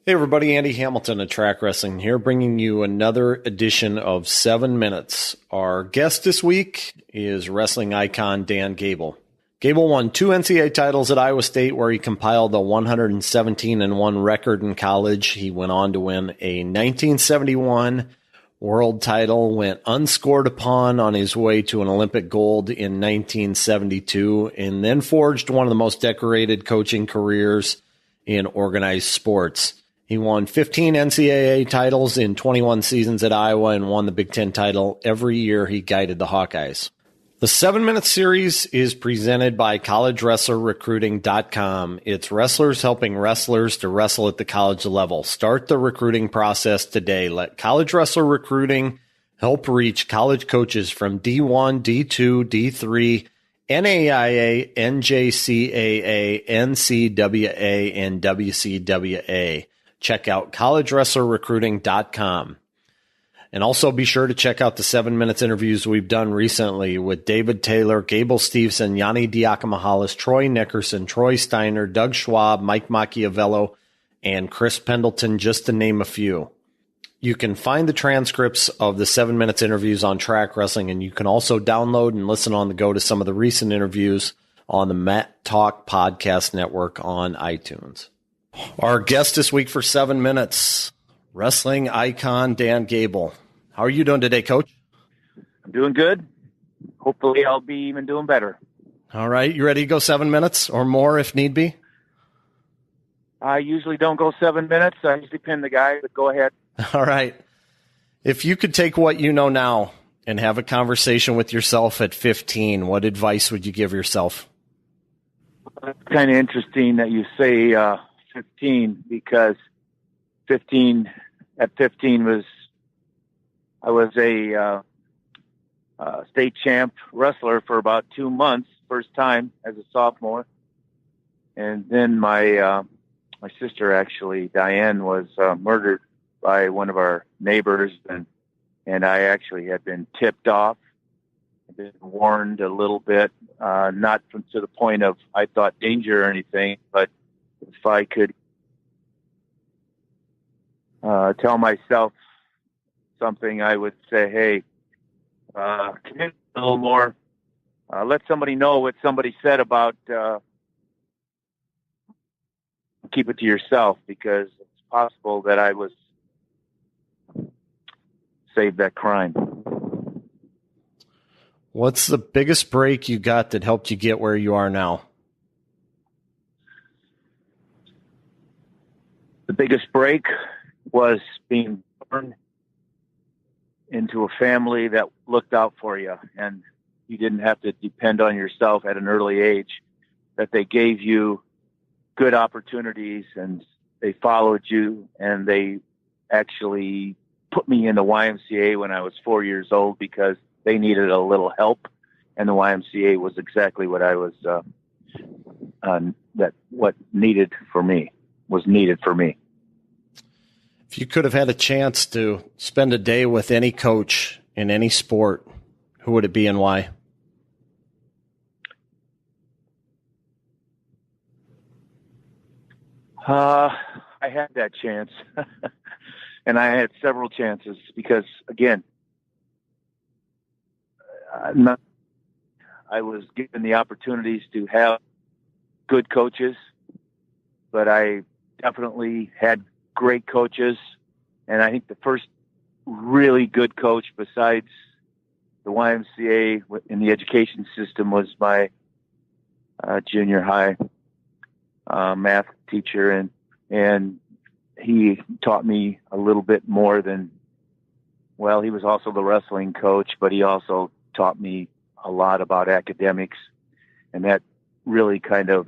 Hey everybody, Andy Hamilton of Track Wrestling here, bringing you another edition of 7 Minutes. Our guest this week is wrestling icon Dan Gable. Gable won 2 NCAA titles at Iowa State, where he compiled a 117-1 record in college. He went on to win a 1971 world title, went unscored upon on his way to an Olympic gold in 1972, and then forged one of the most decorated coaching careers in organized sports. He won 15 NCAA titles in 21 seasons at Iowa and won the Big Ten title every year he guided the Hawkeyes. The 7-Minute series is presented by CollegeWrestlerRecruiting.com. It's wrestlers helping wrestlers to wrestle at the college level. Start the recruiting process today. Let College Wrestler Recruiting help reach college coaches from D1, D2, D3, NAIA, NJCAA, NCAA, and WCAA. Check out CollegeWrestlerRecruiting.com. And also be sure to check out the 7 Minutes interviews we've done recently with David Taylor, Gable Steveson, Yanni Diakomihalis, Troy Nickerson, Troy Steiner, Doug Schwab, Mike Macchiavello, and Chris Pendleton, just to name a few. You can find the transcripts of the 7 Minutes interviews on Track Wrestling, and you can also download and listen on the go to some of the recent interviews on the Matt Talk Podcast Network on iTunes. Our guest this week for 7 Minutes, wrestling icon Dan Gable. How are you doing today, Coach? I'm doing good. Hopefully I'll be even doing better. All right. You ready to go 7 minutes or more if need be? I usually don't go 7 minutes. I usually pin the guy, but go ahead. All right. If you could take what you know now and have a conversation with yourself at 15, what advice would you give yourself? It's kind of interesting that you say 15, because 15 was I was a state champ wrestler for about 2 months, first time as a sophomore, and then my sister, actually Diane, was murdered by one of our neighbors, and I actually had been tipped off, I'd been warned a little bit, not to the point of I thought danger or anything, but if I could tell myself something, I would say, hey, commit a little more. Let somebody know what somebody said about keep it to yourself, because it's possible that I was saved that crime. What's the biggest break you got that helped you get where you are now? The biggest break was being born into a family that looked out for you, and you didn't have to depend on yourself at an early age, that they gave you good opportunities and they followed you, and they actually put me in the YMCA when I was 4 years old because they needed a little help, and the YMCA was exactly what I was what needed for me. If you could have had a chance to spend a day with any coach in any sport, who would it be and why? I had that chance. And I had several chances because, again, I was given the opportunities to have good coaches, but I definitely had great coaches. And I think the first really good coach besides the YMCA in the education system was my junior high math teacher. And he taught me a little bit more than, well, he was also the wrestling coach, but he also taught me a lot about academics. And that really kind of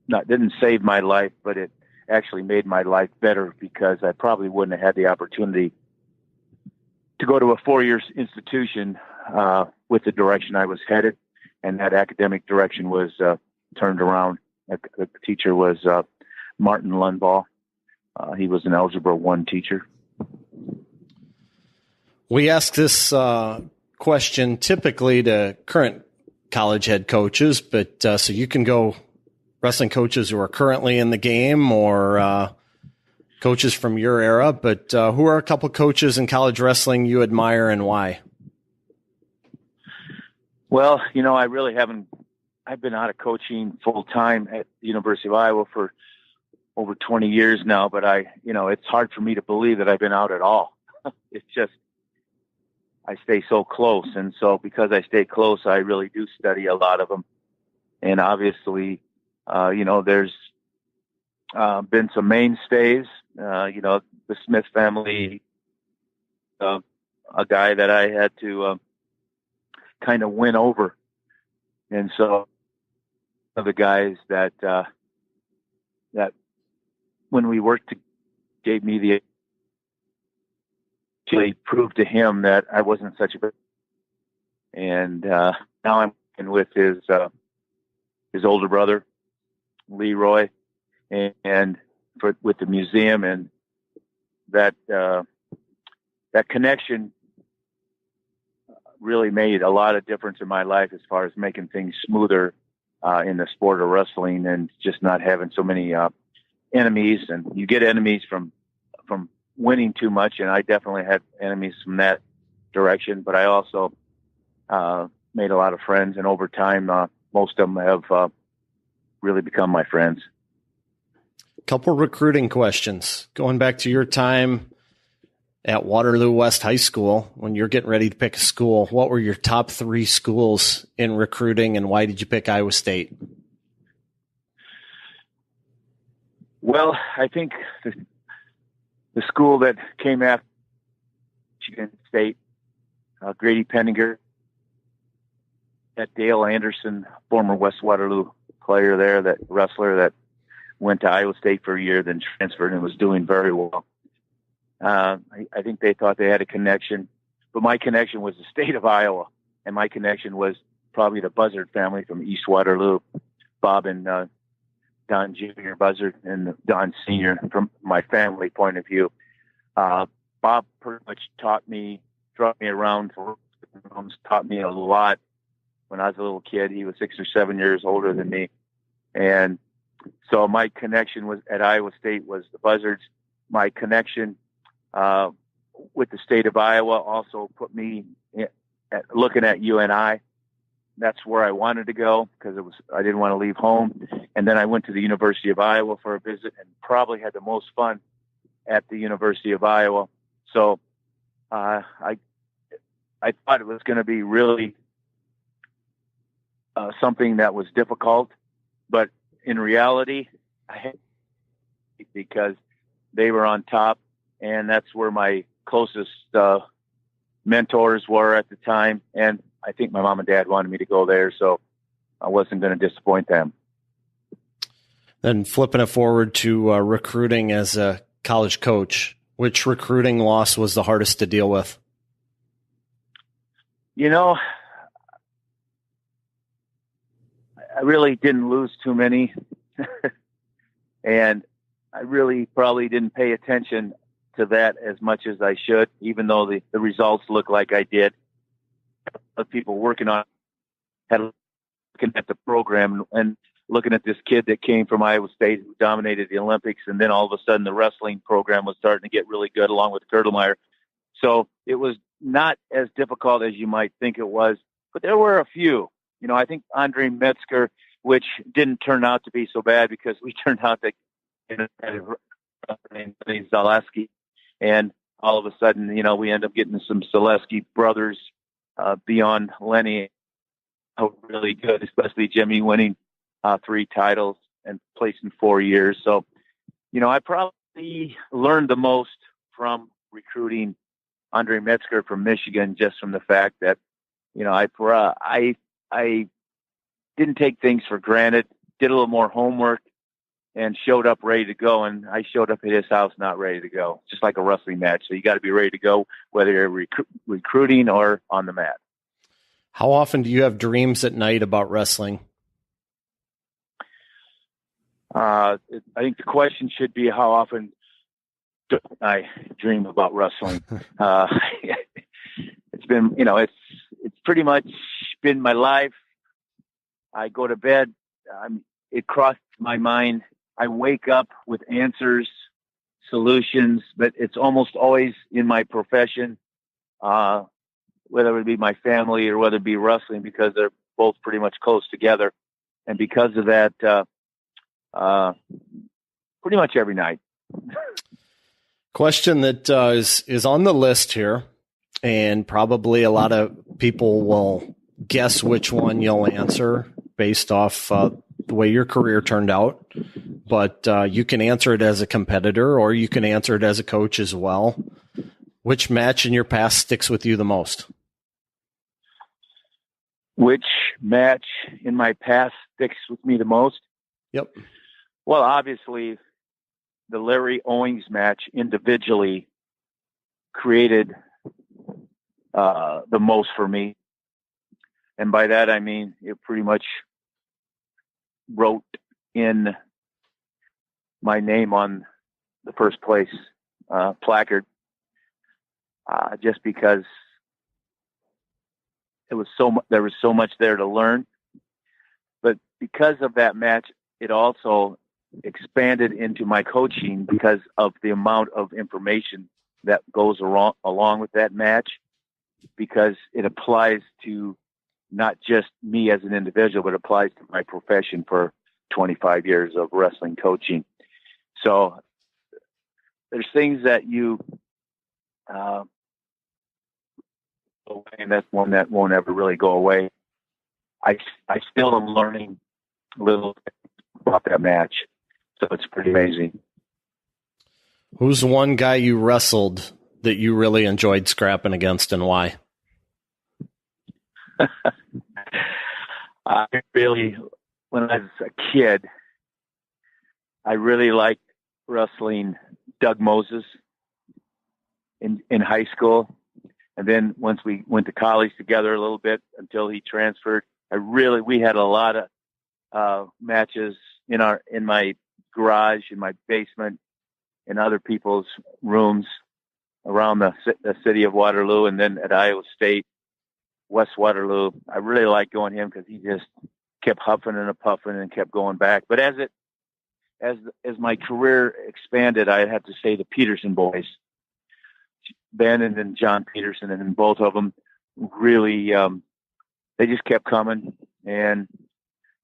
didn't save my life, but it actually made my life better, because I probably wouldn't have had the opportunity to go to a 4-year institution with the direction I was headed. And that academic direction was turned around. The teacher was Martin Lundbaugh. He was an Algebra 1 teacher. We ask this question typically to current college head coaches, but so you can go wrestling coaches who are currently in the game or coaches from your era, but who are a couple coaches in college wrestling you admire and why? Well, I really haven't. I've been out of coaching full time at the University of Iowa for over 20 years now, but it's hard for me to believe that I've been out at all. It's just, I stay so close. And so because I stay close, I really do study a lot of them. And obviously, there's been some mainstays, the Smith family, a guy that I had to kind of win over. And so of the guys that when we worked, gave me the actually proved to him that I wasn't such a bad. And now I'm working with his older brother, Leroy, and with the museum, and that connection really made a lot of difference in my life as far as making things smoother in the sport of wrestling, and just not having so many enemies. And you get enemies from winning too much, and I definitely had enemies from that direction. But I also made a lot of friends, and over time, most of them have really become my friends. Couple recruiting questions. Going back to your time at Waterloo West High School, when you're getting ready to pick a school, what were your top 3 schools in recruiting, and why did you pick Iowa State? Well, I think the school that came after Michigan State, Grady Penninger, that Dale Anderson, former West Waterloo player there, that wrestler that went to Iowa State for a year, then transferred and was doing very well. I think they thought they had a connection, but my connection was the state of Iowa, and my connection was probably the Buzzard family from East Waterloo, Bob and Don Jr. Buzzard and Don Sr. From my family point of view. Bob pretty much taught me, drove me around, taught me a lot when I was a little kid. He was 6 or 7 years older than me. And so my connection was at Iowa State was the Buzzards. My connection with the state of Iowa also put me looking at UNI. That's where I wanted to go because I didn't want to leave home. And then I went to the University of Iowa for a visit and probably had the most fun at the University of Iowa. So I thought it was going to be really something that was difficult, but in reality, I had because they were on top, and that's where my closest mentors were at the time. And I think my mom and dad wanted me to go there, so I wasn't going to disappoint them. Then flipping it forward to recruiting as a college coach, which recruiting loss was the hardest to deal with? I really didn't lose too many. And I really probably didn't pay attention to that as much as I should, even though the results look like I did. People working on looking at the program and looking at this kid that came from Iowa State who dominated the Olympics, and then all of a sudden the wrestling program was starting to get really good along with Kurtelmeyer. So it was not as difficult as you might think it was, but there were a few. I think Andre Metzger, which didn't turn out to be so bad because we turned out to Zaleski, and all of a sudden, we end up getting some Zaleski brothers beyond Lenny, really good, especially Jimmy winning 3 titles and placing 4 years. So, I probably learned the most from recruiting Andre Metzger from Michigan, just from the fact that, I didn't take things for granted, did a little more homework, and showed up ready to go. And I showed up at his house not ready to go, just like a wrestling match. So you got to be ready to go, whether you're recruiting or on the mat. How often do you have dreams at night about wrestling? I think the question should be, how often do I dream about wrestling? It's been, it's pretty much been my life. I go to bed. It crosses my mind. I wake up with answers solutions, but it's almost always in my profession, whether it be my family or whether it be wrestling, because they're both pretty much close together. And because of that, pretty much every night. Question that is on the list here, and probably a lot of people will guess which one you'll answer based off the way your career turned out. But you can answer it as a competitor, or you can answer it as a coach as well. Which match in your past sticks with you the most? Which match in my past sticks with me the most? Yep. Well, obviously, the Larry Owings match individually created the most for me. And by that, I mean, it pretty much wrote in my name on the first place placard, just because there was so much there to learn. But because of that match, it also expanded into my coaching because of the amount of information that goes along with that match, because it applies to not just me as an individual, but applies to my profession for 25 years of wrestling coaching. So there's things that you, and that's one that won't ever really go away. I still am learning a little about that match. So it's pretty amazing. Who's one guy you wrestled that you really enjoyed scrapping against, and why? When I was a kid, I really liked wrestling Doug Moses in high school. And then once we went to college together a little bit until he transferred, we had a lot of matches in my garage, in my basement, in other people's rooms around the city of Waterloo, and then at Iowa State, West Waterloo. I really liked going him because he just kept huffing and puffing and kept going back. But as my career expanded, I have to say the Peterson boys, Ben and then John Peterson, and then both of them really, they just kept coming, and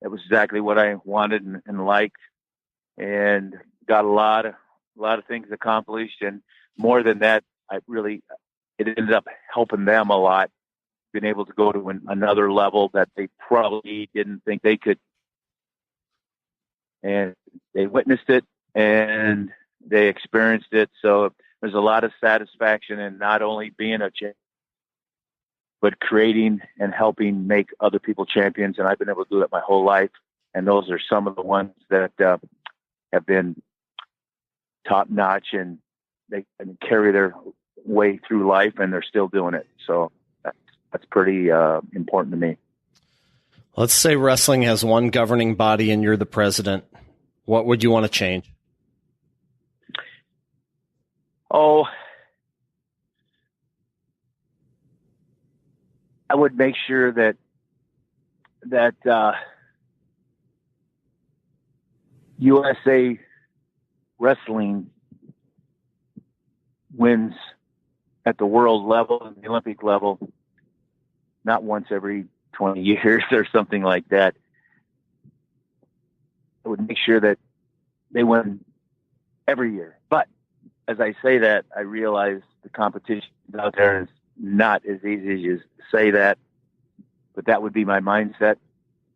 it was exactly what I wanted and liked, and got a lot of things accomplished. And more than that, it ended up helping them a lot, being able to go to another level that they probably didn't think they could. And they witnessed it and they experienced it. So there's a lot of satisfaction in not only being a champion, but creating and helping make other people champions. And I've been able to do that my whole life. And those are some of the ones that have been top notch, and they can carry their way through life, and they're still doing it. So that's pretty important to me. Let's say wrestling has one governing body and you're the president. What would you want to change? Oh, I would make sure that USA Wrestling wins at the world level and the Olympic level, not once every 20 years or something like that. I would make sure that they win every year. But as I say that, I realize the competition out there is not as easy as you say that, but that would be my mindset.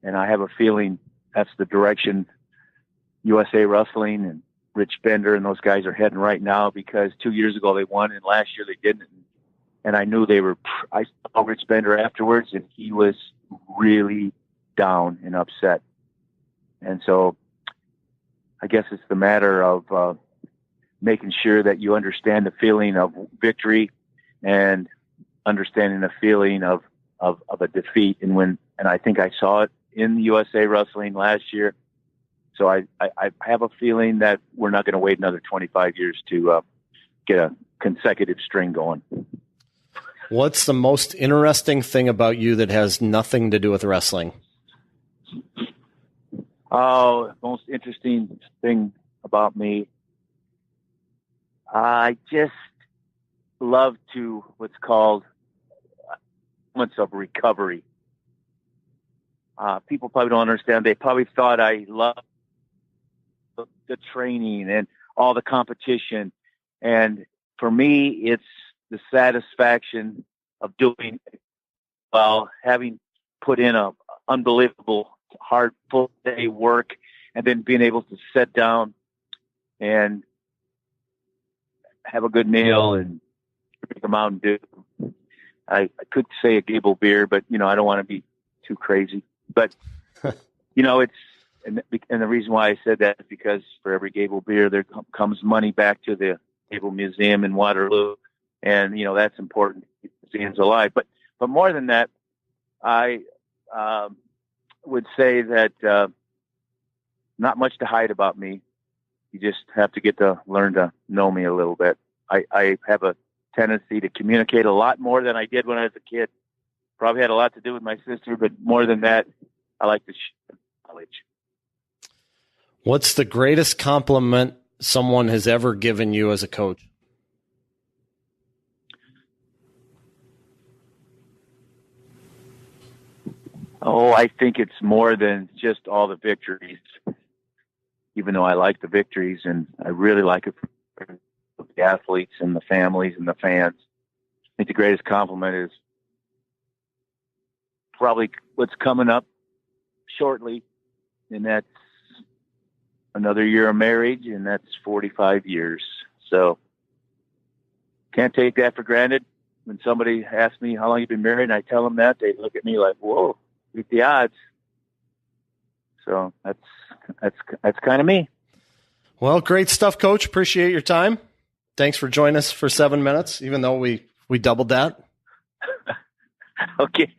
And I have a feeling that's the direction USA Wrestling and Rich Bender and those guys are heading right now, because 2 years ago they won and last year they didn't. And I knew I saw Rich Bender afterwards, and he was really down and upset. And so I guess it's the matter of making sure that you understand the feeling of victory and understanding the feeling of a defeat. And I think I saw it in USA Wrestling last year. So I have a feeling that we're not going to wait another 25 years to get a consecutive string going. What's the most interesting thing about you that has nothing to do with wrestling? Oh, most interesting thing about me. I just love to what's called moments of recovery. People probably don't understand. They probably thought I loved the training and all the competition. And for me, it's the satisfaction of doing well, having put in a unbelievable hard full day work, and then being able to sit down and have a good meal and drink a Mountain Dew. I could say a Gable beer, but I don't want to be too crazy. But it's and the reason why I said that is because for every Gable beer, there comes money back to the Gable Museum in Waterloo, and that's important to keep the museums alive. But more than that, I would say that not much to hide about me. You just have to get to learn to know me a little bit. I have a tendency to communicate a lot more than I did when I was a kid. Probably had a lot to do with my sister, but more than that, I like to share knowledge. What's the greatest compliment someone has ever given you as a coach? Oh, I think it's more than just all the victories, even though I like the victories, and I really like it for the athletes and the families and the fans. I think the greatest compliment is probably what's coming up shortly, and that's another year of marriage, and that's 45 years. So can't take that for granted. When somebody asks me how long you've been married and I tell them that, they look at me like, whoa, beat the odds. So that's kind of me. Well, great stuff, Coach. Appreciate your time. Thanks for joining us for 7 minutes, even though we doubled that. Okay.